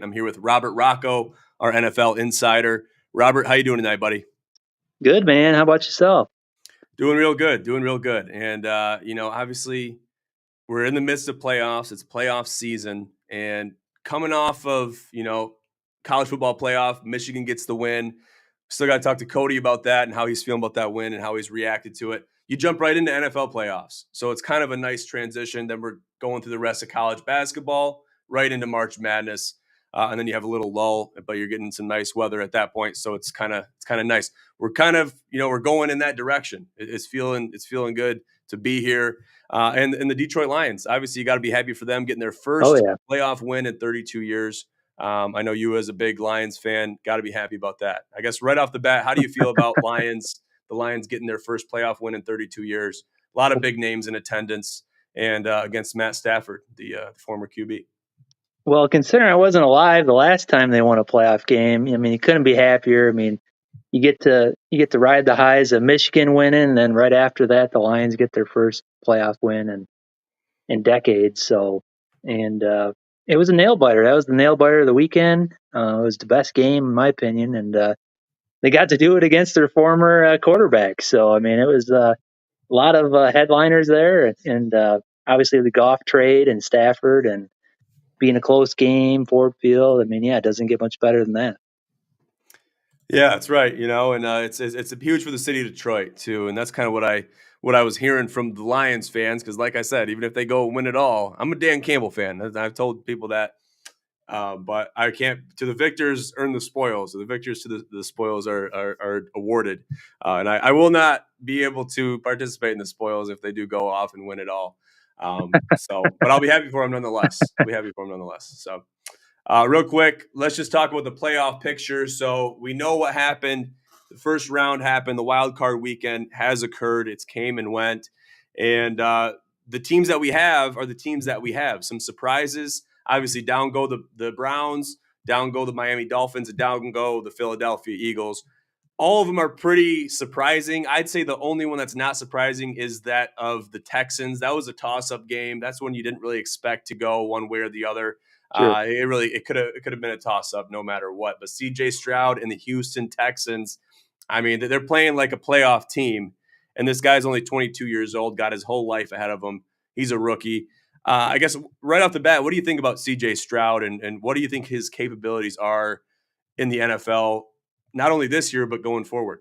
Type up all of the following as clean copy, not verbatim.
I'm here with Robert Rachow, our NFL insider. Robert, how you doing tonight, buddy? Good, man. How about yourself? Doing real good, doing real good. And obviously, we're in the midst of playoffs. It's playoff season, and coming off of college football playoff, Michigan gets the win. Still got to talk to Cody about that and how he's feeling about that win and how he's reacted to it. You jump right into NFL playoffs, so it's kind of a nice transition. Then we're going through the rest of college basketball, right into March Madness. And then you have a little lull, but you're getting some nice weather at that point, so it's kind of nice. We're kind of we're going in that direction. It's feeling good to be here. And the Detroit Lions, obviously, you got to be happy for them getting their Oh, first yeah. playoff win in 32 years. I know you, as a big Lions fan, got to be happy about that. I guess right off the bat, how do you feel about the Lions getting their first playoff win in 32 years? A lot of big names in attendance, and against Matt Stafford, the former QB. Well, considering I wasn't alive the last time they won a playoff game, I mean, you couldn't be happier. I mean, you get to ride the highs of Michigan winning, and then right after that, the Lions get their first playoff win in decades. So, and it was a nail biter. That was the nail biter of the weekend. It was the best game in my opinion, and they got to do it against their former quarterback. So, I mean, it was a lot of headliners there, and obviously the Goff trade and Stafford and being a close game, Ford Field. I mean, yeah, it doesn't get much better than that. Yeah, that's right. And it's huge for the city of Detroit too, and that's kind of what I was hearing from the Lions fans. Because, like I said, even if they go win it all, I'm a Dan Campbell fan. I've told people that, but I can't. To the victors earn the spoils. So the victors to the spoils are awarded, and I will not be able to participate in the spoils if they do go off and win it all. But I'll be happy for them nonetheless. I'll be happy for them nonetheless. So. Real quick, let's just talk about the playoff picture. So we know what happened. The first round happened. The wild card weekend has occurred. It's came and went. And the teams that we have are the teams that we have. Some surprises. Obviously, down go the Browns, down go the Miami Dolphins, and down go the Philadelphia Eagles. All of them are pretty surprising. I'd say the only one that's not surprising is that of the Texans. That was a toss-up game. That's one you didn't really expect to go one way or the other. Sure. It could have been a toss up no matter what. But C.J. Stroud and the Houston Texans, I mean, they're playing like a playoff team, and this guy's only 22 years old, got his whole life ahead of him. He's a rookie. I guess right off the bat, what do you think about C.J. Stroud, and what do you think his capabilities are in the NFL, not only this year but going forward?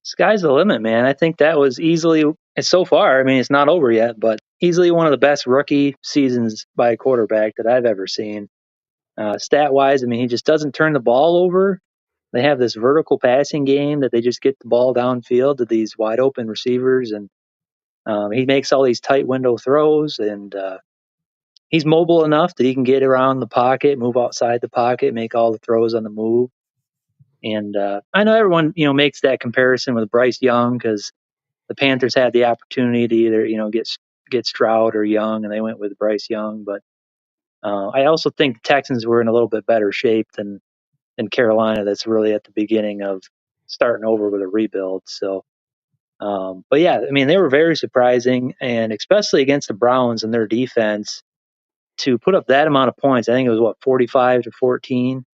Sky's the limit, man. I think that was easily, so far, I mean, it's not over yet, but easily one of the best rookie seasons by a quarterback that I've ever seen. Stat wise, I mean, he just doesn't turn the ball over. They have this vertical passing game that they just get the ball downfield to these wide open receivers, and he makes all these tight window throws, and he's mobile enough that he can get around the pocket, move outside the pocket, make all the throws on the move. And I know everyone, makes that comparison with Bryce Young because the Panthers had the opportunity to either, get Stroud or Young, and they went with Bryce Young. But I also think the Texans were in a little bit better shape than Carolina. That's really at the beginning of starting over with a rebuild. So, but yeah, I mean, they were very surprising, and especially against the Browns and their defense to put up that amount of points. I think it was 45-14.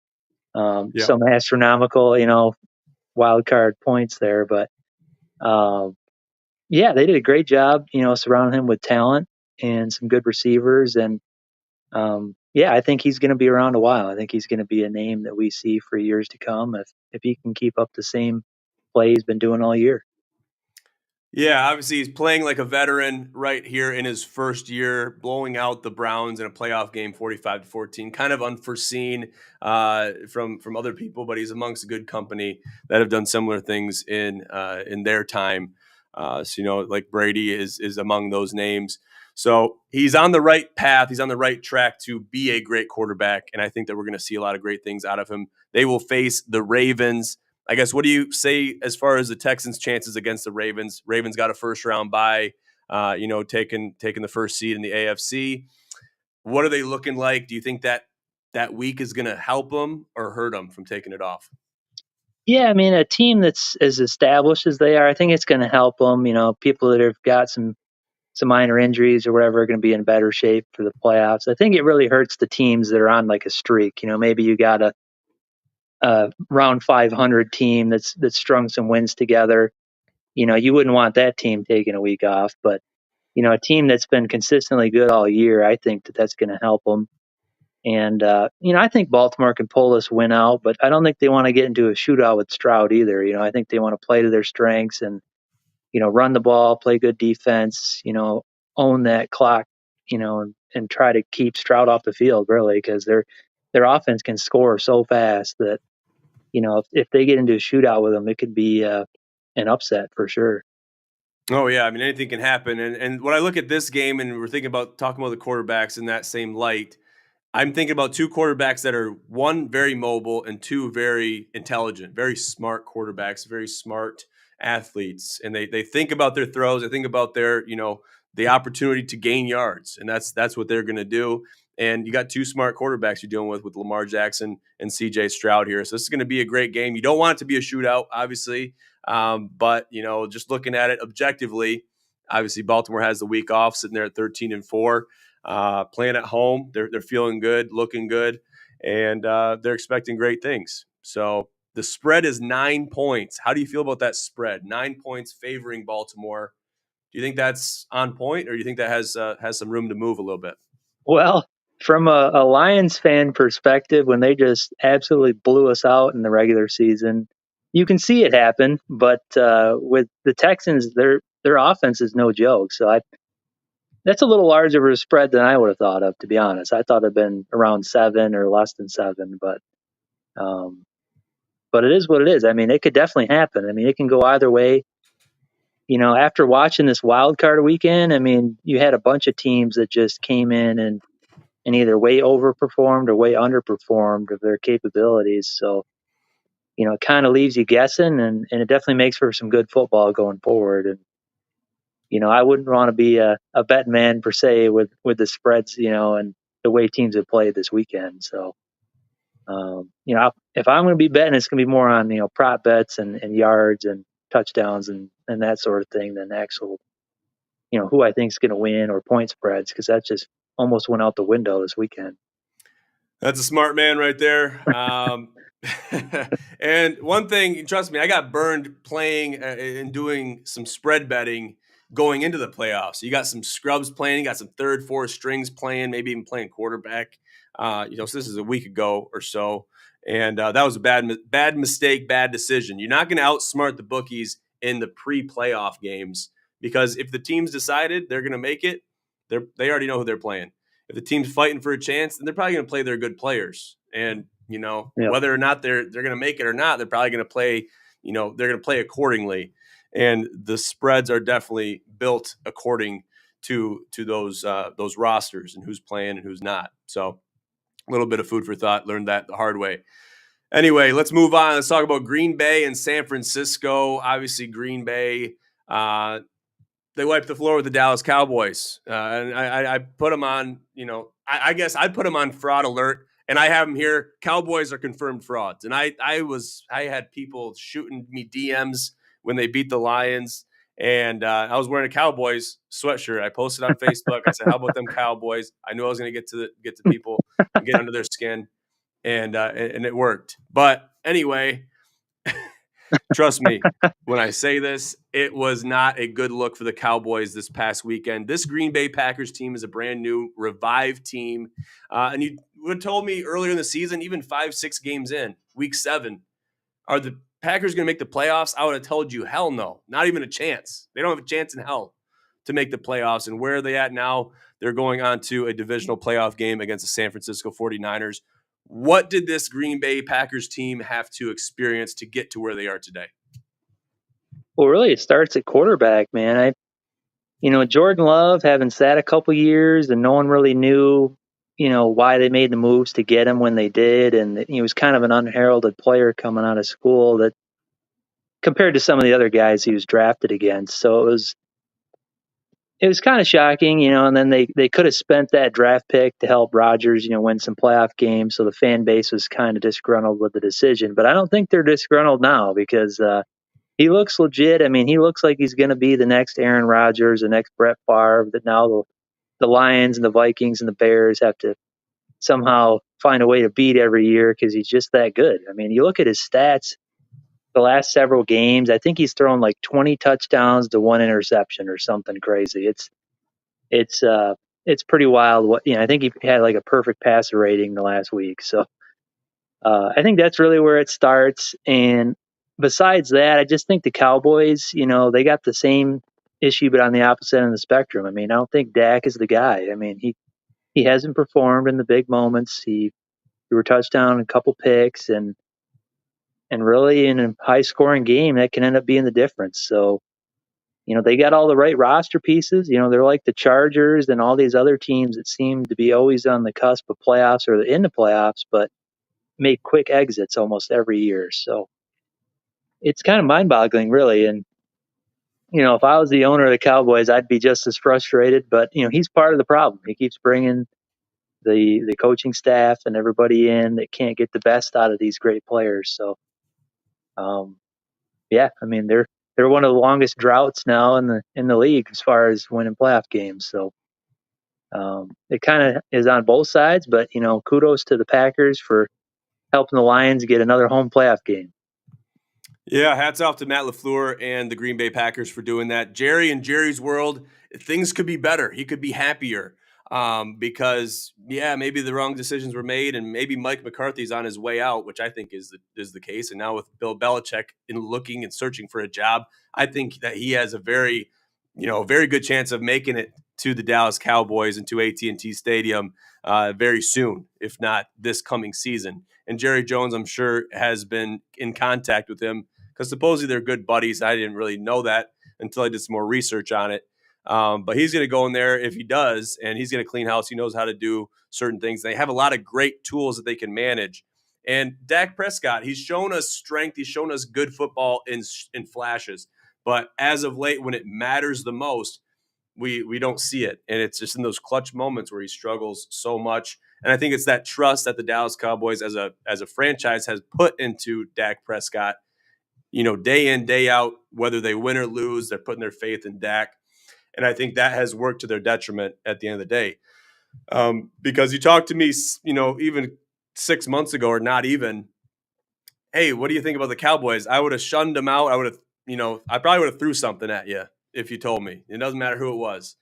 Yeah. Some astronomical, wild card points there, but yeah, they did a great job, surrounding him with talent and some good receivers, and yeah, I think he's going to be around a while. I think he's going to be a name that we see for years to come if he can keep up the same play he's been doing all year. Yeah, obviously he's playing like a veteran right here in his first year, blowing out the Browns in a playoff game, 45-14. Kind of unforeseen from other people, but he's amongst a good company that have done similar things in their time. So like Brady is among those names. So he's on the right path. He's on the right track to be a great quarterback, and I think that we're going to see a lot of great things out of him. They will face the Ravens. I guess, what do you say as far as the Texans' chances against the Ravens? Ravens got a first round bye, taking the first seed in the AFC. What are they looking like? Do you think that week is going to help them or hurt them from taking it off? Yeah, I mean, a team that's as established as they are, I think it's going to help them. People that have got some some minor injuries or whatever are going to be in better shape for the playoffs. I think it really hurts the teams that are on like a streak. Maybe you got a round 500 team that's strung some wins together. You wouldn't want that team taking a week off, but a team that's been consistently good all year, I think that's going to help them. And I think Baltimore can pull this win out, but I don't think they want to get into a shootout with Stroud either. I think they want to play to their strengths and run the ball, play good defense, own that clock, and try to keep Stroud off the field really, because their offense can score so fast that if they get into a shootout with them, it could be an upset for sure. Oh yeah, I mean anything can happen. And when I look at this game and we're thinking about talking about the quarterbacks in that same light, I'm thinking about two quarterbacks that are one very mobile and two very intelligent, very smart quarterbacks, very smart athletes. And they think about their throws, they think about their, the opportunity to gain yards. And that's what they're gonna do. And you got two smart quarterbacks you're dealing with Lamar Jackson and CJ Stroud here. So this is gonna be a great game. You don't want it to be a shootout, obviously. But just looking at it objectively, obviously Baltimore has the week off, sitting there at 13-4. Playing at home, they're feeling good, looking good, and they're expecting great things. So the spread is 9 points. How do you feel about that spread? 9 points favoring Baltimore. Do you think that's on point, or do you think that has some room to move a little bit? Well, from a Lions fan perspective, when they just absolutely blew us out in the regular season, you can see it happen. But with the Texans, their offense is no joke. So that's a little larger of a spread than I would have thought of, to be honest. I thought it'd been around 7 or less than 7, um, but it is what it is. I mean, it could definitely happen. I mean, it can go either way. After watching this wild card weekend, I mean, you had a bunch of teams that just came in and either way overperformed or way underperformed of their capabilities. So, it kind of leaves you guessing, and it definitely makes for some good football going forward. And I wouldn't want to be a bet man per se with the spreads, and the way teams have played this weekend. So, if I'm going to be betting, it's going to be more on prop bets and yards and touchdowns and that sort of thing than actual who I think is going to win or point spreads, because that just almost went out the window this weekend. That's a smart man right there. And one thing, trust me, I got burned playing and doing some spread betting going into the playoffs. You got some scrubs playing, you got some third, fourth strings playing, maybe even playing quarterback. So this is a week ago or so, and that was a bad mistake, bad decision. You're not going to outsmart the bookies in the pre-playoff games, because if the teams decided they're going to make it, they already know who they're playing. If the team's fighting for a chance, then they're probably going to play their good players. And Yep. whether or not they're going to make it or not, they're probably going to play. They're going to play accordingly. And the spreads are definitely built according to those rosters and who's playing and who's not. So a little bit of food for thought. Learned that the hard way. Anyway, let's move on. Let's talk about Green Bay and San Francisco. Obviously, Green Bay. They wiped the floor with the Dallas Cowboys. And I put them on, I guess I'd put them on fraud alert, and I have them here. Cowboys are confirmed frauds. And I had people shooting me DMs when they beat the Lions, and I was wearing a Cowboys sweatshirt. I posted on Facebook. I said, how about them Cowboys? I knew I was going to get to people and get under their skin, and it worked. But anyway, trust me, when I say this, it was not a good look for the Cowboys this past weekend. This Green Bay Packers team is a brand new, revived team. And you would have told me earlier in the season, even 5-6 games in, week 7, are the Packers going to make the playoffs? I would have told you, hell no, not even a chance. They don't have a chance in hell to make the playoffs. And where are they at now? They're going on to a divisional playoff game against the San Francisco 49ers. What did this Green Bay Packers team have to experience to get to where they are today? Well, really, it starts at quarterback, man. Jordan Love having sat a couple years and no one really knew, why they made the moves to get him when they did. And he was kind of an unheralded player coming out of school that compared to some of the other guys he was drafted against. So it was kind of shocking, and then they could have spent that draft pick to help Rodgers, win some playoff games. So the fan base was kind of disgruntled with the decision, but I don't think they're disgruntled now because, he looks legit. I mean, he looks like he's going to be the next Aaron Rodgers, the next Brett Favre. That now the Lions and the Vikings and the Bears have to somehow find a way to beat every year because he's just that good. I mean, you look at his stats the last several games. I think he's thrown like 20 touchdowns to one interception or something crazy. It's it's pretty wild. What I think he had like a perfect passer rating the last week. So I think that's really where it starts. And besides that, I just think the Cowboys, they got the same issue, but on the opposite end of the spectrum. I mean, I don't think Dak is the guy. I mean, he hasn't performed in the big moments. He threw a touchdown, a couple picks, and really in a high scoring game that can end up being the difference. So they got all the right roster pieces. They're like the Chargers and all these other teams that seem to be always on the cusp of playoffs or in the playoffs, but make quick exits almost every year. So it's kind of mind boggling, really. And, if I was the owner of the Cowboys, I'd be just as frustrated. But, he's part of the problem. He keeps bringing the coaching staff and everybody in that can't get the best out of these great players. So, um, yeah, I mean, they're one of the longest droughts now in the league as far as winning playoff games. So it kind of is on both sides, but kudos to the Packers for helping the Lions get another home playoff game. Yeah, hats off to Matt LaFleur and the Green Bay Packers for doing that. Jerry, in Jerry's world, things could be better. He could be happier because, maybe the wrong decisions were made, and maybe Mike McCarthy's on his way out, which I think is the case. And now with Bill Belichick in looking and searching for a job, I think that he has a very good chance of making it to the Dallas Cowboys and to AT&T Stadium very soon, if not this coming season. And Jerry Jones, I'm sure, has been in contact with him because supposedly they're good buddies. I didn't really know that until I did some more research on it. But he's going to go in there if he does, and he's going to clean house. He knows how to do certain things. They have a lot of great tools that they can manage. And Dak Prescott, he's shown us strength. He's shown us good football in flashes. But as of late, when it matters the most, we don't see it. And it's just in those clutch moments where he struggles so much. And I think it's that trust that the Dallas Cowboys as a franchise has put into Dak Prescott, day in, day out, whether they win or lose, they're putting their faith in Dak. And I think that has worked to their detriment at the end of the day. Because you talked to me, even 6 months ago or not even, hey, what do you think about the Cowboys? I would have shunned them out. I would have, I probably would have threw something at you if you told me. It doesn't matter who it was.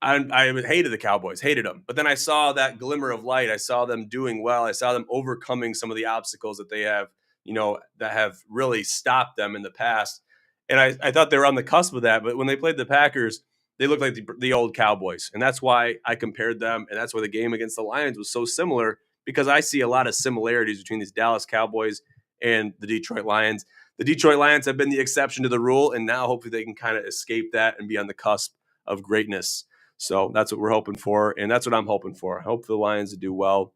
I hated the Cowboys, hated them. But then I saw that glimmer of light. I saw them doing well. I saw them overcoming some of the obstacles that they have, that have really stopped them in the past. And I thought they were on the cusp of that. But when they played the Packers, they looked like the old Cowboys. And that's why I compared them. And that's why the game against the Lions was so similar, because I see a lot of similarities between these Dallas Cowboys and the Detroit Lions. The Detroit Lions have been the exception to the rule. And now hopefully they can kind of escape that and be on the cusp of greatness. So that's what we're hoping for, and that's what I'm hoping for. I hope the Lions do well.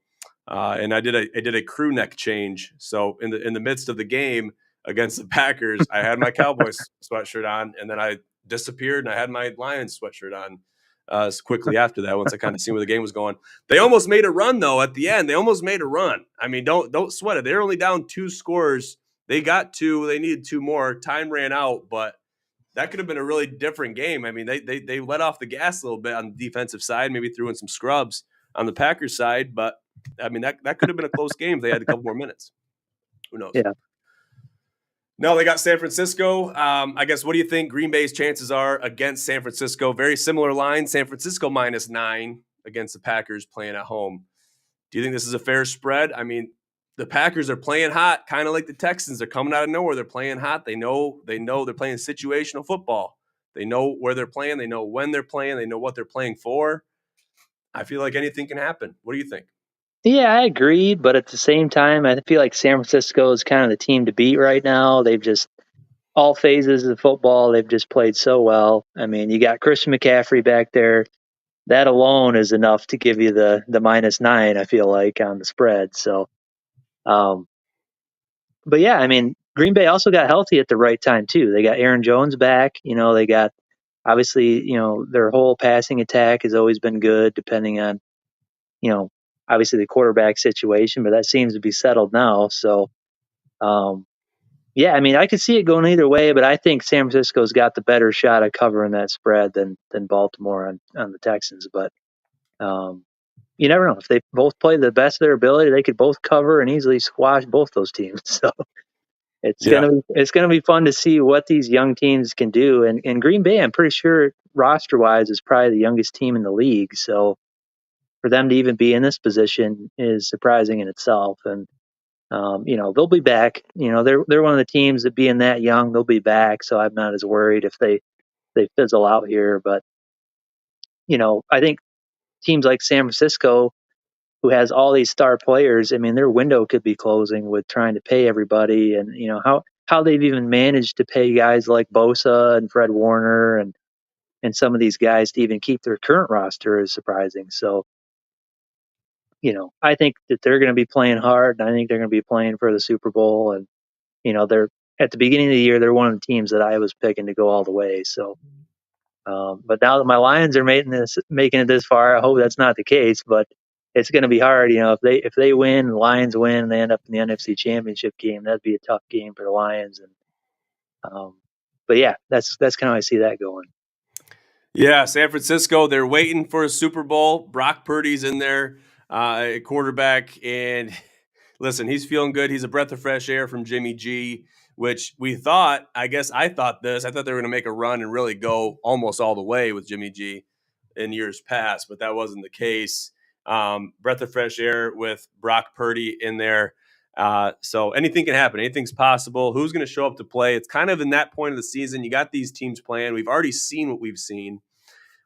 And I did a crew neck change. So in the midst of the game against the Packers, I had my Cowboys sweatshirt on, and then I disappeared and I had my Lions sweatshirt on quickly after that. Once I kind of seen where the game was going, they almost made a run though at the end. They almost made a run. I mean, don't sweat it. They're only down 2 scores. They got 2. They needed 2 more. Time ran out, but that could have been a really different game. I mean, they let off the gas a little bit on the defensive side, maybe threw in some scrubs on the Packers side, but I mean, that could have been a close game if they had a couple more minutes. Who knows? Yeah. No, they got San Francisco. I guess, what do you think Green Bay's chances are against San Francisco? Very similar line. San Francisco -9 against the Packers playing at home. Do you think this is a fair spread? I mean, the Packers are playing hot, kind of like the Texans. They're coming out of nowhere. They're playing hot. They know they're playing situational football. They know where they're playing. They know when they're playing. They know what they're playing for. I feel like anything can happen. What do you think? Yeah, I agree, but at the same time, I feel like San Francisco is kind of the team to beat right now. They've just all phases of football, they've just played so well. I mean, you got Christian McCaffrey back there. That alone is enough to give you the -9. I feel like on the spread. So, um, but yeah, I mean, Green Bay also got healthy at the right time too. They got Aaron Jones back. They got obviously, their whole passing attack has always been good, depending on you know, obviously the quarterback situation, but that seems to be settled now. So, um, Yeah, I mean, I could see it going either way, but I think San Francisco's got the better shot of covering that spread than Baltimore on the Texans. But um, you never know. If they both play the best of their ability, they could both cover and easily squash both those teams. So Yeah. it's gonna be fun to see what these young teams can do. And Green Bay, I'm pretty sure roster wise is probably the youngest team in the league. So for them to even be in this position is surprising in itself. And they'll be back. They're one of the teams that being that young, they'll be back. So I'm not as worried if they fizzle out here. But I think teams like San Francisco, who has all these star players, I mean, their window could be closing with trying to pay everybody, and how they've even managed to pay guys like Bosa and Fred Warner and some of these guys to even keep their current roster is surprising. So I think that they're going to be playing hard, and I think they're going to be playing for the Super Bowl. And they're at the beginning of the year, they're one of the teams that I was picking to go all the way. So, but now that my Lions are making it this far, I hope that's not the case. But it's going to be hard, if they win, the Lions win, and they end up in the NFC Championship game. That'd be a tough game for the Lions. But yeah, that's kind of how I see that going. Yeah, San Francisco, they're waiting for a Super Bowl. Brock Purdy's in there at quarterback. And listen, he's feeling good. He's a breath of fresh air from Jimmy G, which we thought, I guess I thought they were going to make a run and really go almost all the way with Jimmy G in years past, but that wasn't the case. Breath of fresh air with Brock Purdy in there. So anything can happen. Anything's possible. Who's going to show up to play? It's kind of in that point of the season. You got these teams playing. We've already seen what we've seen.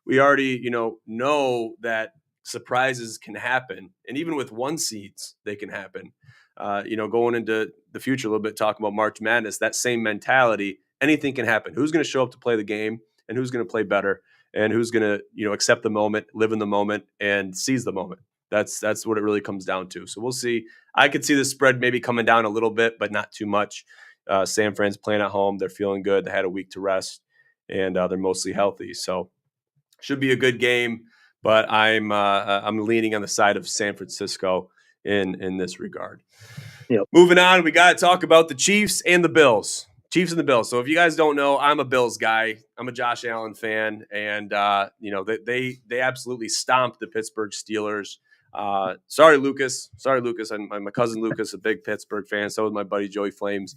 We already, know that surprises can happen. And even with one seeds, they can happen. Going into the future a little bit, talking about March Madness, that same mentality, anything can happen. Who's going to show up to play the game and who's going to play better and who's going to, accept the moment, live in the moment and seize the moment. That's what it really comes down to. So we'll see. I could see the spread maybe coming down a little bit, but not too much. San Fran's playing at home. They're feeling good. They had a week to rest and they're mostly healthy. So should be a good game, but I'm leaning on the side of San Francisco in this regard. Yep. Moving on, we got to talk about the Chiefs and the Bills. Chiefs and the Bills. So if you guys don't know, I'm a Bills guy. I'm a Josh Allen fan, and they absolutely stomped the Pittsburgh Steelers. Sorry, Lucas. My cousin Lucas, a big Pittsburgh fan. So was my buddy Joey Flames.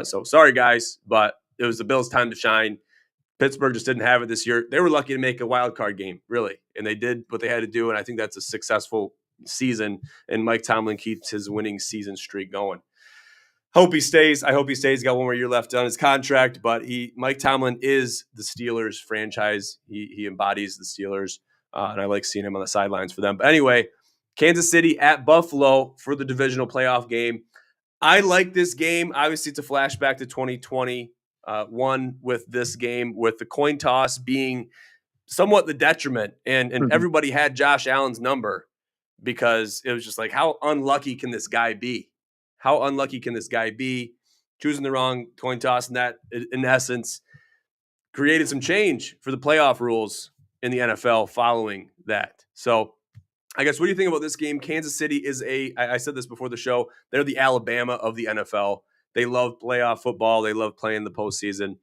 So sorry, guys, but it was the Bills' time to shine. Pittsburgh just didn't have it this year. They were lucky to make a wild card game, really, and they did what they had to do. And I think that's a successful season. And Mike Tomlin keeps his winning season streak going. Hope he stays. I hope he stays. He's got one more year left on his contract, but Mike Tomlin is the Steelers franchise. He embodies the Steelers, and I like seeing him on the sidelines for them. But anyway, Kansas City at Buffalo for the divisional playoff game. I like this game. Obviously, it's a flashback to 2020. One with this game, with the coin toss being somewhat the detriment, and everybody had Josh Allen's number because it was just like, how unlucky can this guy be? How unlucky can this guy be? Choosing the wrong coin toss, and that, in essence, created some change for the playoff rules in the NFL following that. So I guess, what do you think about this game? Kansas City is I said this before the show, they're the Alabama of the NFL. They love playoff football. They love playing the postseason.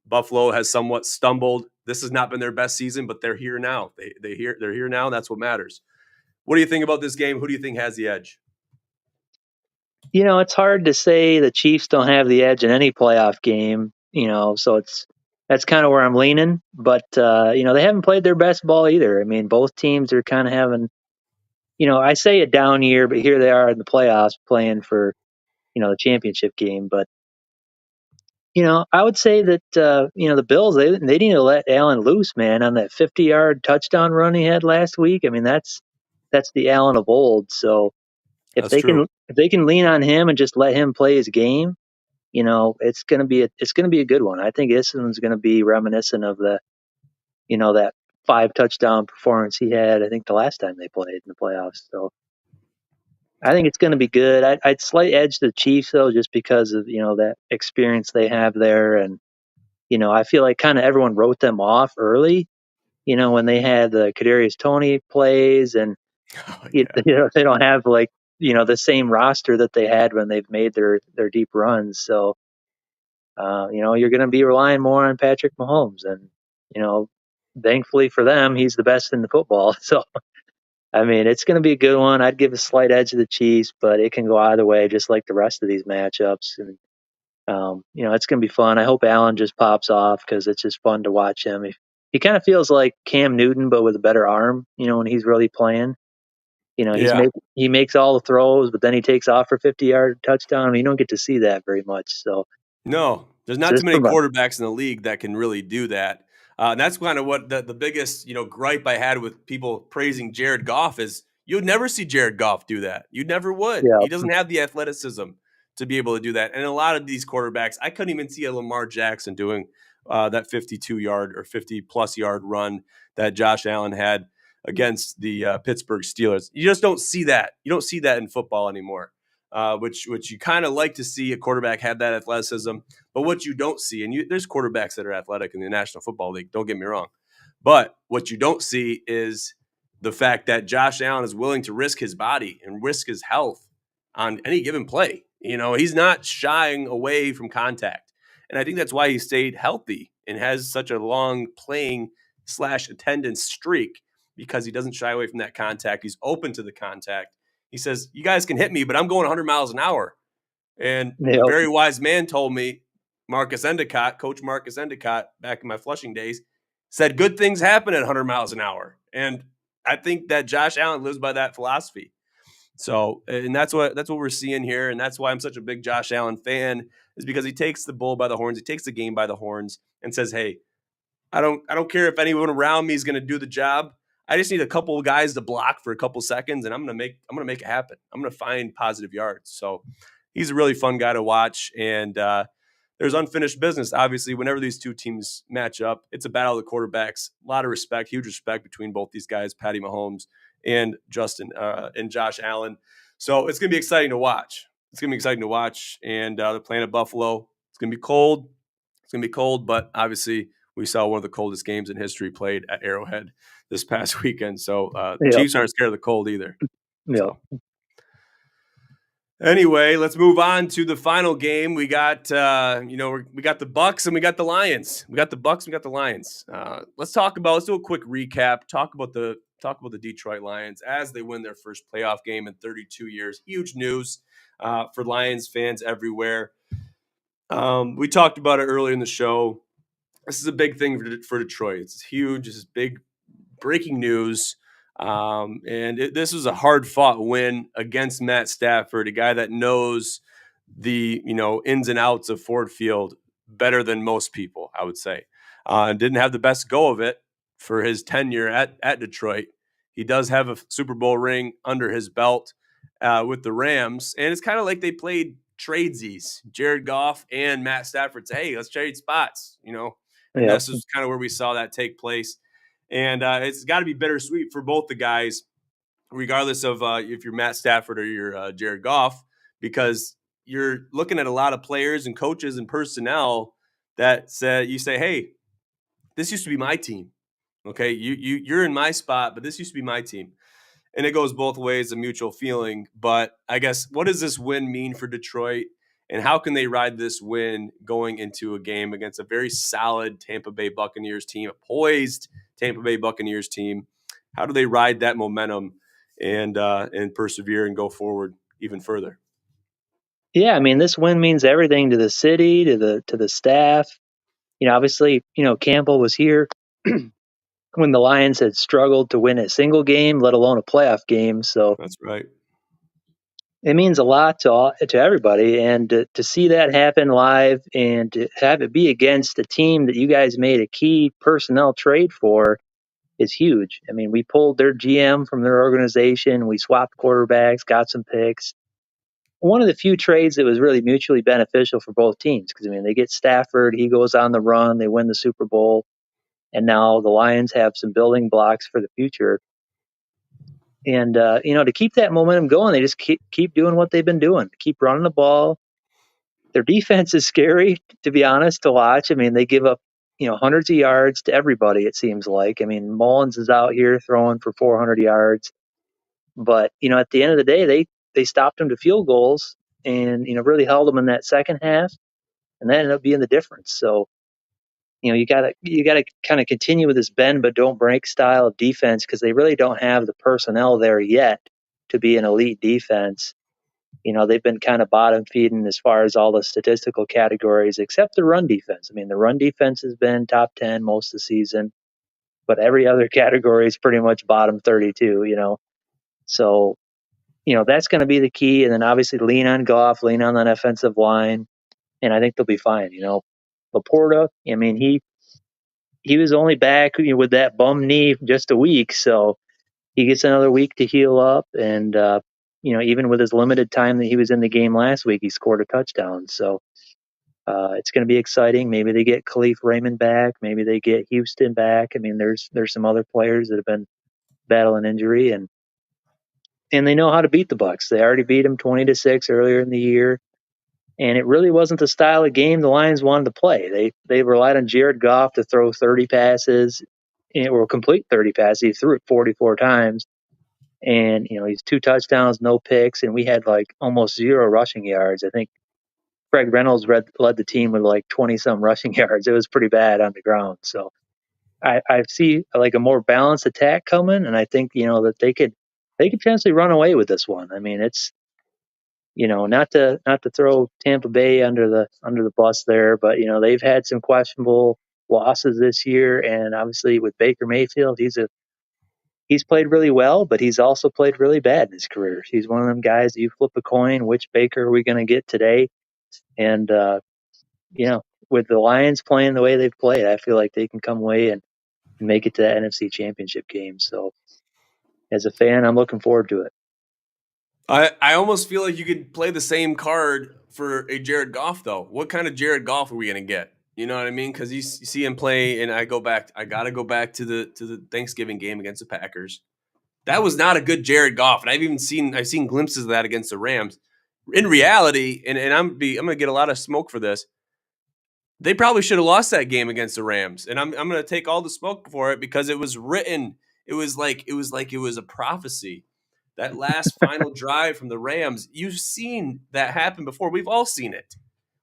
Buffalo has somewhat stumbled. This has not been their best season, but they're here now. They're here now. That's what matters. What do you think about this game? Who do you think has the edge? It's hard to say the Chiefs don't have the edge in any playoff game. So that's kind of where I'm leaning. But they haven't played their best ball either. I mean, both teams are kind of having, I say a down year, but here they are in the playoffs playing for the championship game. But I would say that the Bills, they need to let Allen loose, man, on that 50-yard touchdown run he had last week. I mean, that's the Allen of old. So That's true. if they can lean on him and just let him play his game, it's gonna be a good one. I think this one's gonna be reminiscent of that 5 touchdown performance he had, I think, the last time they played in the playoffs. So I think it's gonna be good. I'd slight edge the Chiefs though, just because of that experience they have there, and I feel like kind of everyone wrote them off early. When they had the Kadarius Toney plays, and Oh, yeah. they don't have like the same roster that they had when they've made their deep runs. So, you're going to be relying more on Patrick Mahomes, and you know, thankfully for them, he's the best in the football. So, I mean, it's going to be a good one. I'd give a slight edge to the Chiefs, but it can go either way, just like the rest of these matchups. And it's going to be fun. I hope Allen just pops off because it's just fun to watch him. He kind of feels like Cam Newton, but with a better arm. When he's really playing. Yeah. He makes all the throws, but then he takes off for 50-yard touchdown. You don't get to see that very much. No, there's So not too just many from a quarterbacks in the league that can really do that. And that's kind of what the biggest gripe I had with people praising Jared Goff is you'd never see Jared Goff do that. You never would. yeah He doesn't have the athleticism to be able to do that. And a lot of these quarterbacks, I couldn't even see a Lamar Jackson doing that 52-yard or 50-plus-yard run that Josh Allen had against the Pittsburgh Steelers. You just don't see that. You don't see that in football anymore. Which you kind of like to see a quarterback have that athleticism. But what you don't see, and there's quarterbacks that are athletic in the National Football League, don't get me wrong. But what you don't see is the fact that Josh Allen is willing to risk his body and risk his health on any given play. He's not shying away from contact. And I think that's why he stayed healthy and has such a long playing / attendance streak, because he doesn't shy away from that contact. He's open to the contact. He says, you guys can hit me, but I'm going 100 miles an hour. And a yeah very wise man told me, Coach Marcus Endicott, back in my Flushing days, said good things happen at 100 miles an hour. And I think that Josh Allen lives by that philosophy. So, and that's what we're seeing here. And that's why I'm such a big Josh Allen fan, is because he takes the bull by the horns. He takes the game by the horns and says, hey, I don't care if anyone around me is going to do the job. I just need a couple of guys to block for a couple seconds, and I'm going to make it happen. I'm going to find positive yards. So he's a really fun guy to watch, and there's unfinished business. Obviously, whenever these two teams match up, it's a battle of the quarterbacks. A lot of respect, huge respect between both these guys, Patty Mahomes and Josh Allen. So it's going to be exciting to watch. And they're playing at Buffalo. It's going to be cold. But obviously we saw one of the coldest games in history played at Arrowhead this past weekend. So yeah Chiefs aren't scared of the cold either. yeah So anyway, let's move on to the final game. We got we got the Bucks and we got the Lions. Let's do a quick recap. Talk about the Detroit Lions as they win their first playoff game in 32 years. Huge news for Lions fans everywhere. We talked about it earlier in the show. This is a big thing for Detroit. It's huge. This is big breaking news. This was a hard fought win against Matt Stafford, a guy that knows the ins and outs of Ford Field better than most people, I would say. And didn't have the best go of it for his tenure at Detroit. He does have a Super Bowl ring under his belt with the Rams, and it's kind of like they played tradesies. Jared Goff and Matt Stafford say, "Hey, let's trade spots," and yeah this is kind of where we saw that take place. And it's got to be bittersweet for both the guys, regardless of if you're Matt Stafford or you're Jared Goff, because you're looking at a lot of players and coaches and personnel that you say, hey, this used to be my team. Okay, you're in my spot, but this used to be my team. And it goes both ways, a mutual feeling. But I guess, what does this win mean for Detroit? And how can they ride this win going into a game against a very solid Tampa Bay Buccaneers team, a poised Tampa Bay Buccaneers team? How do they ride that momentum and persevere and go forward even further? yeah I mean, this win means everything to the city, to the staff. Obviously, Campbell was here when the Lions had struggled to win a single game, let alone a playoff game. So That's right. it means a lot to everybody, and to see that happen live and to have it be against a team that you guys made a key personnel trade for is huge. I mean, we pulled their GM from their organization, we swapped quarterbacks, got some picks. One of the few trades that was really mutually beneficial for both teams, because I mean, they get Stafford, he goes on the run, they win the Super Bowl, and now the Lions have some building blocks for the future. And to keep that momentum going, they just keep doing what they've been doing, keep running the ball. Their defense is scary, to be honest, to watch. I mean, they give up hundreds of yards to everybody. It seems like. I mean, Mullins is out here throwing for 400 yards, but at the end of the day, they stopped them to field goals and really held them in that second half, and that ended up being the difference. So you gotta kind of continue with this bend but don't break style of defense because they really don't have the personnel there yet to be an elite defense. They've been kind of bottom feeding as far as all the statistical categories, except the run defense. I mean, the run defense has been top 10 most of the season, but every other category is pretty much bottom 32. So, that's going to be the key. And then obviously lean on Goff, lean on that offensive line, and I think they'll be fine. Laporta, I mean, he was only back with that bum knee just a week. So he gets another week to heal up. And, even with his limited time that he was in the game last week, he scored a touchdown. So it's going to be exciting. Maybe they get Khalif Raymond back. Maybe they get Houston back. I mean, there's some other players that have been battling injury, and they know how to beat the Bucks. They already beat them 20-6 earlier in the year, and it really wasn't the style of game the Lions wanted to play. They relied on Jared Goff to throw 30 passes, or complete 30 passes. He threw it 44 times, and he's 2 touchdowns, no picks, and we had like almost 0 rushing yards. I think Craig Reynolds led the team with like 20 some rushing yards. It was pretty bad on the ground. So I see like a more balanced attack coming, and I think that they could potentially run away with this one. I mean, it's not to throw Tampa Bay under the bus there, but they've had some questionable losses this year, and obviously with Baker Mayfield, he's played really well, but he's also played really bad in his career. He's one of them guys that you flip a coin, which Baker are we going to get today? And with the Lions playing the way they've played, I feel like they can come away and make it to that NFC Championship game. So as a fan, I'm looking forward to it. I almost feel like you could play the same card for a Jared Goff, though. What kind of Jared Goff are we going to get? You know what I mean? Because you see him play, and I got to go back to the Thanksgiving game against the Packers. That was not a good Jared Goff, and I've seen glimpses of that against the Rams. In reality, and I'm going to get a lot of smoke for this. They probably should have lost that game against the Rams, and I'm going to take all the smoke for it because it was written. It was like it was a prophecy. That last final drive from the Rams, you've seen that happen before. We've all seen it.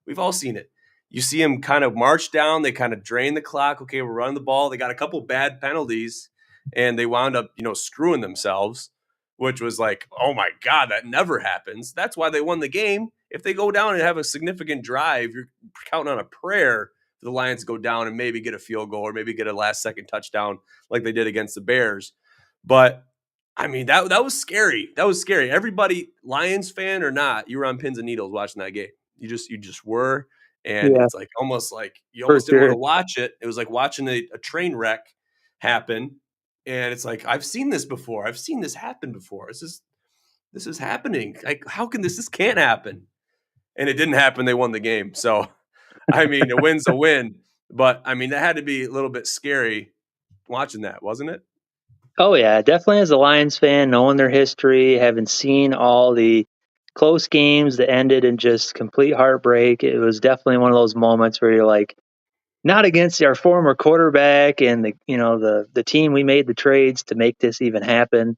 We've all seen it. You see them kind of march down. They kind of drain the clock. Okay, we're running the ball. They got a couple bad penalties, and they wound up, screwing themselves, which was like, oh my God, that never happens. That's why they won the game. If they go down and have a significant drive, you're counting on a prayer for the Lions to go down and maybe get a field goal or maybe get a last-second touchdown like they did against the Bears. But I mean, that was scary. That was scary. Everybody, Lions fan or not, you were on pins and needles watching that game. You just were, and Yeah, it's like almost like you for almost didn't want sure. to watch it. It was like watching a train wreck happen, and it's like I've seen this before. I've seen this happen before. This is happening. Like how can this can't happen? And it didn't happen. They won the game. So I mean, a win's a win, but I mean that had to be a little bit scary watching that, wasn't it? Oh yeah, definitely as a Lions fan, knowing their history, having seen all the close games that ended in just complete heartbreak, it was definitely one of those moments where you're like, not against our former quarterback and the team we made the trades to make this even happen,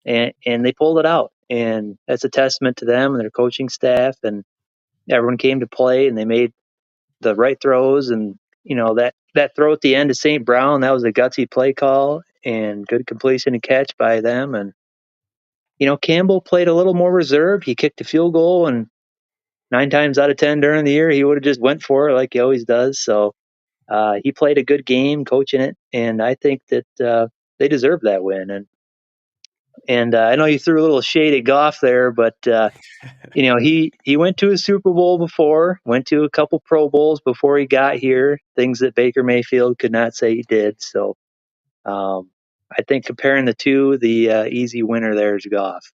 and they pulled it out, and that's a testament to them and their coaching staff, and everyone came to play and they made the right throws, and that throw at the end to St. Brown, that was a gutsy play call and good completion and catch by them. And Campbell played a little more reserved. He kicked a field goal, and 9 times out of 10 during the year he would have just went for it like he always does. So he played a good game coaching it, and I think that they deserve that win. And I know you threw a little shade at Goff there, but he went to a Super Bowl before, went to a couple Pro Bowls before he got here, things that Baker Mayfield could not say he did. So um, I think comparing the two, the easy winner there is Goff.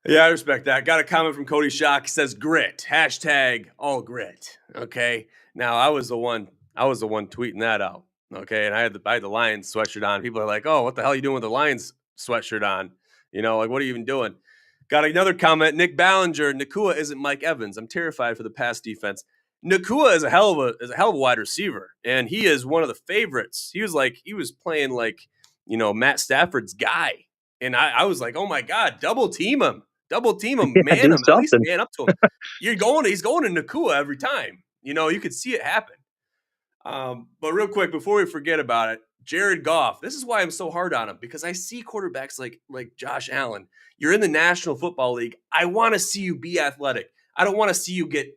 Yeah, I respect that. Got a comment from Cody Shock. He says grit. Hashtag all grit. Okay. Now I was the one tweeting that out. Okay. And I had the Lions sweatshirt on. People are like, oh, what the hell are you doing with the Lions sweatshirt on? Like what are you even doing? Got another comment. Nick Ballinger, Nakua isn't Mike Evans. I'm terrified for the pass defense. Nakua is a hell of a wide receiver, and he is one of the favorites. He was playing like, Matt Stafford's guy. And I was like, oh my God, double team him. Double team him, Yeah, man do him, at least something. man up to him. He's going to Nakua every time. You could see it happen. But real quick, before we forget about it, Jared Goff. This is why I'm so hard on him, because I see quarterbacks like Josh Allen. You're in the National Football League. I want to see you be athletic. I don't want to see you get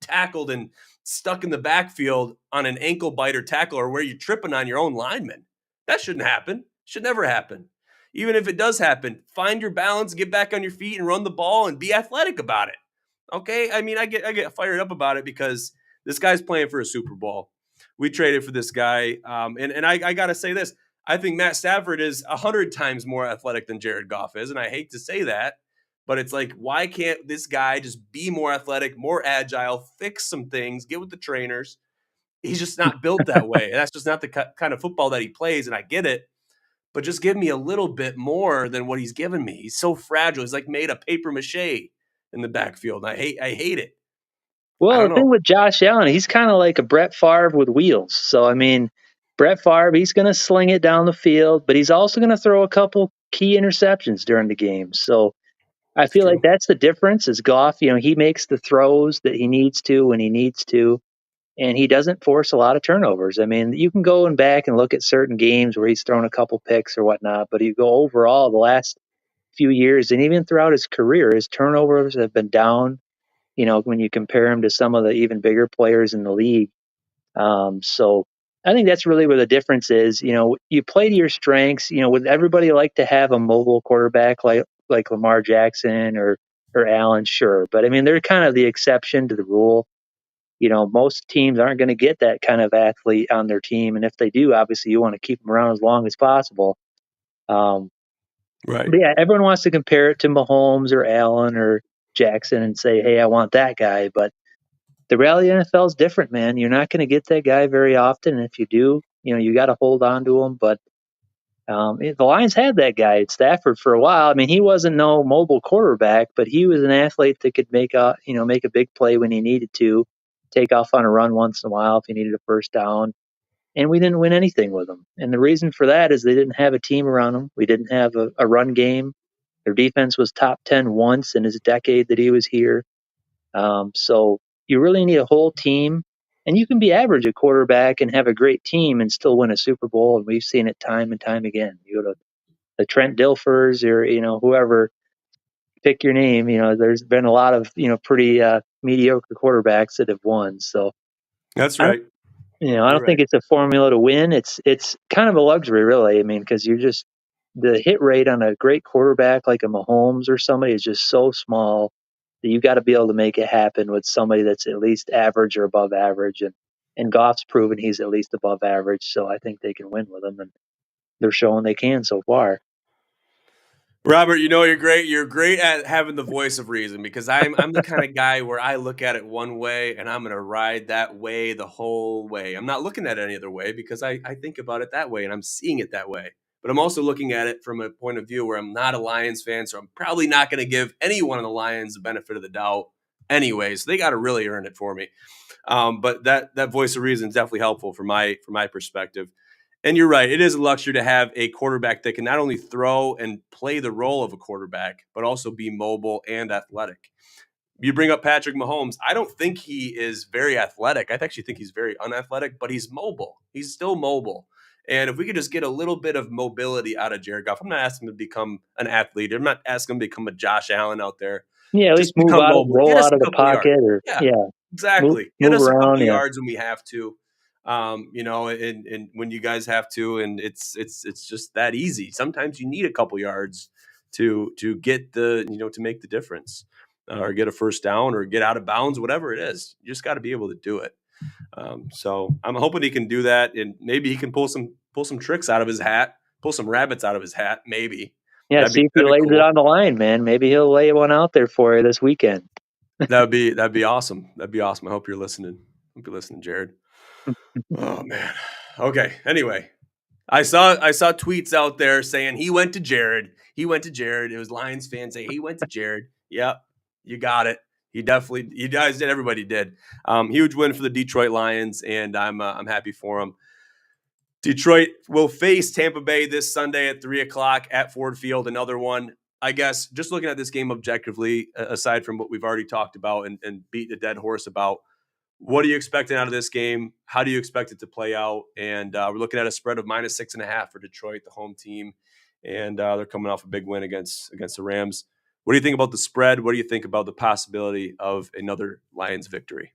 tackled and stuck in the backfield on an ankle biter tackle or where you're tripping on your own lineman. That shouldn't happen. Should never happen. Even if it does happen, find your balance, get back on your feet, and run the ball and be athletic about it. Okay, I mean, I get fired up about it because this guy's playing for a Super Bowl. We traded for this guy, and I got to say this: I think Matt Stafford is 100 times more athletic than Jared Goff is, and I hate to say that, but it's like, why can't this guy just be more athletic, more agile, fix some things, get with the trainers? He's just not built that way. That's just not the kind of football that he plays, and I get it. But just give me a little bit more than what he's given me. He's so fragile. He's like made of paper mache in the backfield. And I hate it. I Well, don't the thing know. with Josh Allen, he's kind of like a Brett Favre with wheels. So, I mean, Brett Favre, he's going to sling it down the field, but he's also going to throw a couple key interceptions during the game. So, I It's feel like true. that's the difference is Goff, he makes the throws that he needs to when he needs to, and he doesn't force a lot of turnovers. I mean, you can go and back and look at certain games where he's thrown a couple picks or whatnot, but you go overall the last few years and even throughout his career, his turnovers have been down, when you compare him to some of the even bigger players in the league. So I think that's really where the difference is. You play to your strengths. Would everybody like to have a mobile quarterback like Lamar Jackson or Allen? Sure, but I mean they're kind of the exception to the rule. Most teams aren't going to get that kind of athlete on their team, and if they do, obviously you want to keep them around as long as possible. Um, Right. but yeah, everyone wants to compare it to Mahomes or Allen or Jackson and say, "Hey, I want that guy." But the reality of the NFL is different, man. You're not going to get that guy very often. And if you do, you got to hold on to him. But the Lions had that guy at Stafford for a while. I mean, he wasn't no mobile quarterback, but he was an athlete that could make a big play when he needed to, take off on a run once in a while if he needed a first down. And we didn't win anything with him. And the reason for that is they didn't have a team around him. We didn't have a run game. Their defense was top 10 once in his decade that he was here. So you really need a whole team, and you can be average at quarterback and have a great team and still win a Super Bowl. And we've seen it time and time again. You go to the Trent Dilfers or whoever, pick your name. There's been a lot of pretty mediocre quarterbacks that have won. So That's I don't, right. I You're don't think right. it's a formula to win. It's kind of a luxury, really. I mean, because you're just the hit rate on a great quarterback like a Mahomes or somebody is just so small that you got to be able to make it happen with somebody that's at least average or above average. And Goff's proven he's at least above average, so I think they can win with him, and they're showing they can so far. Robert, you're great. You're great at having the voice of reason, because I'm the kind of guy where I look at it one way and I'm gonna ride that way the whole way. I'm not looking at it any other way because I think about it that way and I'm seeing it that way. But I'm also looking at it from a point of view where I'm not a Lions fan, so I'm probably not gonna give any one of the Lions the benefit of the doubt anyway. So they gotta really earn it for me. But that voice of reason is definitely helpful from my perspective. And you're right. It is a luxury to have a quarterback that can not only throw and play the role of a quarterback, but also be mobile and athletic. You bring up Patrick Mahomes. I don't think he is very athletic. I actually think he's very unathletic, but he's mobile. He's still mobile. And if we could just get a little bit of mobility out of Jared Goff, I'm not asking him to become an athlete. I'm not asking him to become a Josh Allen out there. Yeah, at least Just become mobile. Get roll us out a of the couple yards. pocket, or Yeah, yeah, exactly. Get move us a around. couple Yeah, yards when we have to, and when you guys have to, and it's just that easy. Sometimes you need a couple yards to get to make the difference, or get a first down, or get out of bounds, whatever it is. You just got to be able to do it. So I'm hoping he can do that, and maybe he can pull some tricks out of his hat, pull some rabbits out of his hat. Maybe yeah. that'd See be if he that'd be lays it cool. on the line, man. Maybe he'll lay one out there for you this weekend. That'd be awesome. That'd be awesome. I hope you're listening. Hope you're listening, Jared. Oh man. Okay. Anyway, I saw tweets out there saying he went to Jared. He went to Jared. It was Lions fans say he went to Jared. Yep, you got it. You guys did. Everybody did. Huge win for the Detroit Lions, and I'm happy for them. Detroit will face Tampa Bay this Sunday at 3 o'clock at Ford Field. Another one. I guess just looking at this game objectively, aside from what we've already talked about and beat the dead horse about, what are you expecting out of this game? How do you expect it to play out? And we're looking at a spread of -6.5 for Detroit, the home team, and they're coming off a big win against the Rams. What do you think about the spread? What do you think about the possibility of another Lions victory?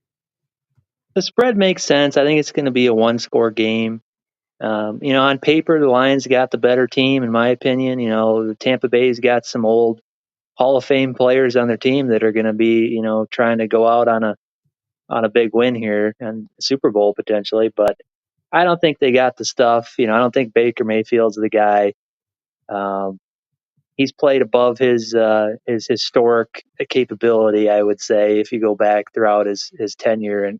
The spread makes sense. I think it's going to be a one-score game. On paper, the Lions got the better team, in my opinion. The Tampa Bay's got some old Hall of Fame players on their team that are going to be, trying to go out on a big win here and Super Bowl potentially. But I don't think they got the stuff. I don't think Baker Mayfield's the guy. Um, he's played above his historic capability, I would say, if you go back throughout his tenure and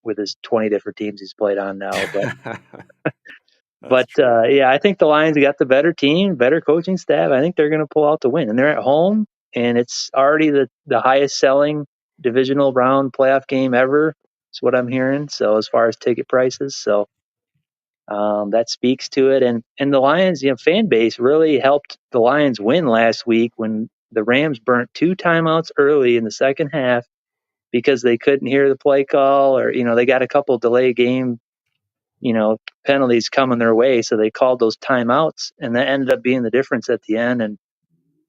with his 20 different teams he's played on now. But That's true. yeah, I think the Lions got the better team, better coaching staff. I think they're going to pull out the win, and they're at home, and it's already the highest selling divisional round playoff game ever. Is what I'm hearing. So as far as ticket prices, so that speaks to it. And the Lions, fan base really helped the Lions win last week when the Rams burnt 2 timeouts early in the second half because they couldn't hear the play call, or they got a couple delay game penalties coming their way. So they called those timeouts, and that ended up being the difference at the end. And,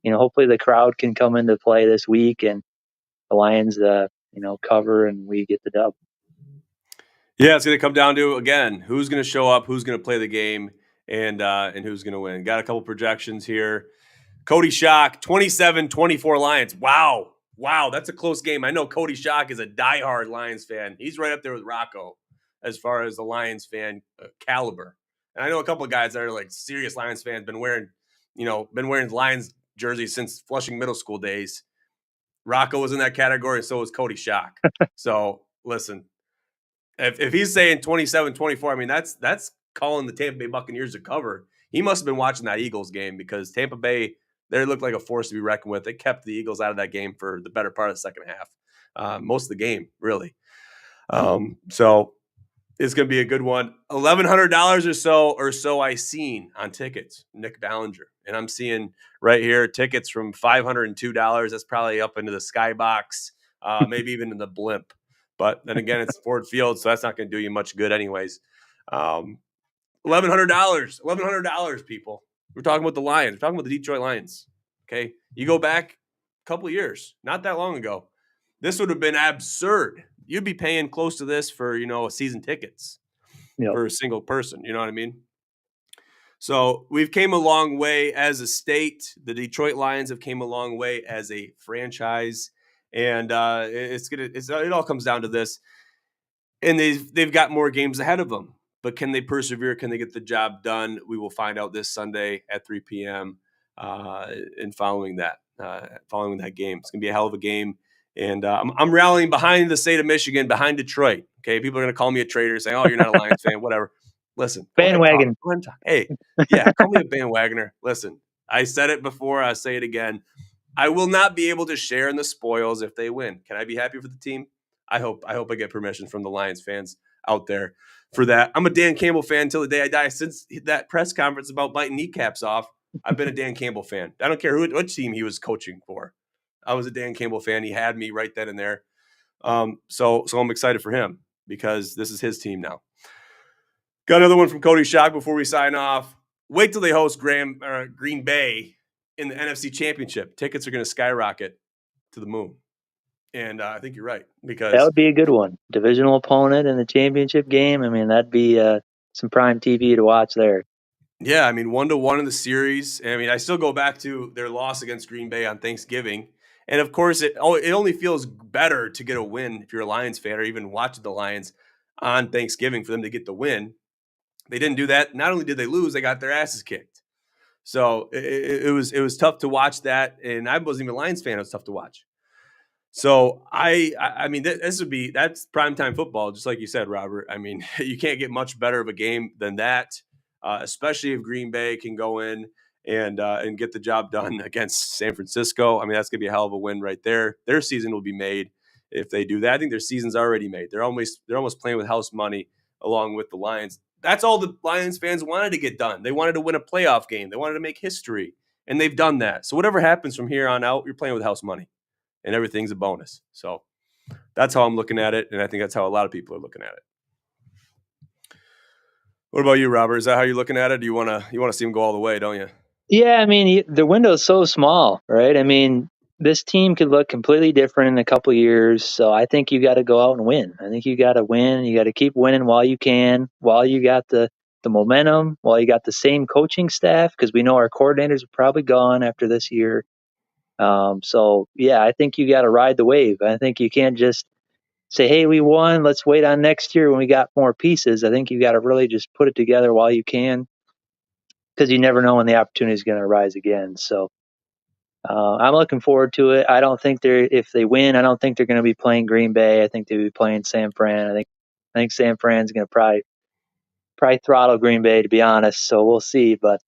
hopefully the crowd can come into play this week and the Lions, cover and we get the dub. Yeah, it's going to come down to, again, who's going to show up, who's going to play the game, and who's going to win. Got a couple projections here. Cody Schock, 27-24 Lions. Wow, that's a close game. I know Cody Schock is a diehard Lions fan. He's right up there with Rachow as far as the Lions fan caliber. And I know a couple of guys that are like serious Lions fans, been wearing Lions jerseys since Flushing middle school days. Rachow was in that category, and so was Cody Schock. So listen, if he's saying 27-24, I mean that's calling the Tampa Bay Buccaneers to cover. He must have been watching that Eagles game, because Tampa Bay, they looked like a force to be reckoned with. They kept the Eagles out of that game for the better part of the second half, most of the game, really. So it's going to be a good one. $1,100 or so I seen on tickets, Nick Ballinger. And I'm seeing right here tickets from $502. That's probably up into the skybox, maybe even in the blimp. But then again, it's Ford Field, so that's not going to do you much good anyways. $1,100, people. We're talking about the Lions. We're talking about the Detroit Lions. Okay, you go back a couple of years, not that long ago. This would have been absurd. You'd be paying close to this for season tickets for a single person. You know what I mean? So we've came a long way as a state. The Detroit Lions have came a long way as a franchise, and it all comes down to this. And they've got more games ahead of them. But can they persevere? Can they get the job done? We will find out this Sunday at 3 p.m. And following that game. It's going to be a hell of a game. And I'm rallying behind the state of Michigan, behind Detroit. Okay, people are going to call me a traitor, saying, "Oh, you're not a Lions fan," whatever. Listen, bandwagon. Hey, yeah, call me a bandwagoner. Listen, I said it before. I say it again. I will not be able to share in the spoils if they win. Can I be happy for the team? I hope I get permission from the Lions fans out there for that. I'm a Dan Campbell fan until the day I die. Since that press conference about biting kneecaps off, I've been a Dan Campbell fan. I don't care what team he was coaching for. I was a Dan Campbell fan. He had me right then and there. So I'm excited for him because this is his team now. Got another one from Cody Schock before we sign off. Wait till they host Green Bay in the NFC Championship. Tickets are going to skyrocket to the moon. And I think you're right, because that would be a good one. Divisional opponent in the championship game. I mean, that'd be some prime TV to watch there. Yeah, I mean, 1-1 in the series. I mean, I still go back to their loss against Green Bay on Thanksgiving. And of course, it only feels better to get a win if you're a Lions fan or even watching the Lions on Thanksgiving for them to get the win. They didn't do that. Not only did they lose, they got their asses kicked. So it was tough to watch that. And I wasn't even a Lions fan. It was tough to watch. So I mean, that's primetime football, just like you said, Robert. I mean, you can't get much better of a game than that, especially if Green Bay can go in and get the job done against San Francisco. I mean, that's gonna be a hell of a win right there. Their season will be made if they do that. I think their season's already made. They're almost playing with house money along with the Lions. That's all the Lions fans wanted to get done. They wanted to win a playoff game. They wanted to make history. And they've done that. So whatever happens from here on out, you're playing with house money, and everything's a bonus. So that's how I'm looking at it, and I think that's how a lot of people are looking at it. What about you, Robert? Is that how you're looking at it? Do you want to see them go all the way, don't you? Yeah, I mean, the window's so small, right? I mean, this team could look completely different in a couple years. So I think you got to go out and win. I think you got to win. You got to keep winning while you can, while you got the momentum, while you got the same coaching staff, because we know our coordinators are probably gone after this year. So yeah, I think you got to ride the wave. I think you can't just say, "Hey, we won. Let's wait on next year when we got more pieces." I think you got to really just put it together while you can, because you never know when the opportunity is going to arise again. So I'm looking forward to it. I don't think if they win, I don't think they're going to be playing Green Bay. I think they'll be playing San Fran. I think San Fran's going to probably throttle Green Bay, to be honest. So we'll see. But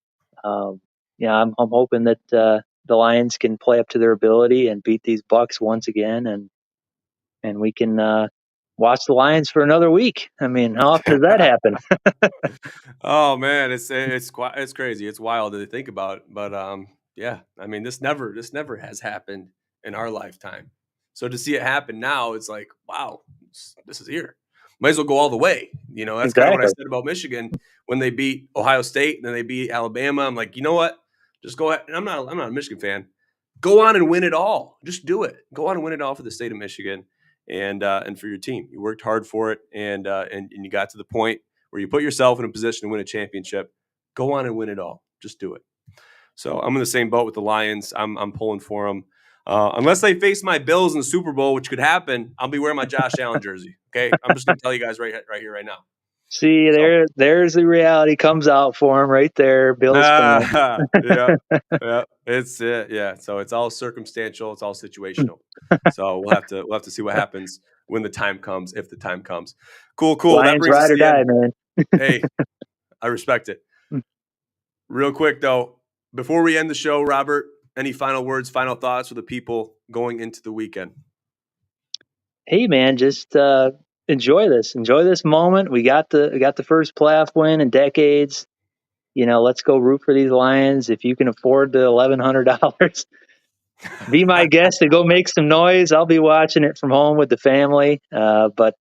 yeah, I'm hoping that the Lions can play up to their ability and beat these Bucks once again, and we can watch the Lions for another week. I mean, how often does that happen? Oh man, it's crazy. It's wild to think about, but yeah. I mean, this never has happened in our lifetime. So to see it happen now, it's like, wow, this is here. Might as well go all the way. You know, that's kind of what I Exactly. said about Michigan when they beat Ohio State and then they beat Alabama. I'm like, you know what? Just go ahead. And I'm not a Michigan fan. Go on and win it all. Just do it. Go on and win it all for the state of Michigan and for your team. You worked hard for it, and you got to the point where you put yourself in a position to win a championship. Go on and win it all. Just do it. So I'm in the same boat with the Lions. I'm pulling for them. Unless they face my Bills in the Super Bowl, which could happen, I'll be wearing my Josh Allen jersey. Okay, I'm just gonna tell you guys right here, right now. See, So, there's the reality comes out for him right there, Bills fan. yeah, yeah, it's it. Yeah, so it's all circumstantial. It's all situational. So we'll have to see what happens when the time comes, if the time comes. Cool. That Lions brings us ride to or the die, end. man. Hey, I respect it. Real quick though, before we end the show, Robert, any final words, final thoughts for the people going into the weekend? Hey, man, just enjoy this. Enjoy this moment. We got the first playoff win in decades. You know, let's go root for these Lions. If you can afford the $1,100, be my guest to go make some noise. I'll be watching it from home with the family. But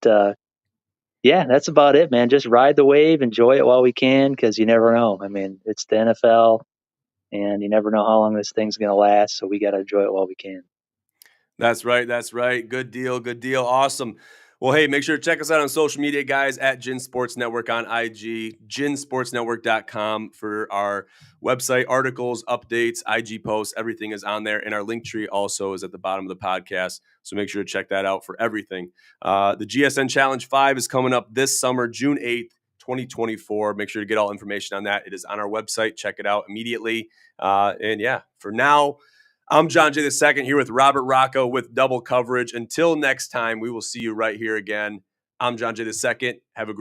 yeah, that's about it, man. Just ride the wave, enjoy it while we can, because you never know. I mean, it's the NFL, and you never know how long this thing's going to last. So we got to enjoy it while we can. That's right. That's right. Good deal. Good deal. Awesome. Well, hey, make sure to check us out on social media, guys, at Gin Sports Network on IG, ginsportsnetwork.com for our website, articles, updates, IG posts. Everything is on there. And our link tree also is at the bottom of the podcast. So make sure to check that out for everything. The GSN Challenge 5 is coming up this summer, June 8th. 2024. Make sure to get all information on that. It is on our website. Check it out immediately. And yeah, for now, I'm John J. II here with Robert Rachow with Double Coverage. Until next time, we will see you right here again. I'm John J. II. Have a great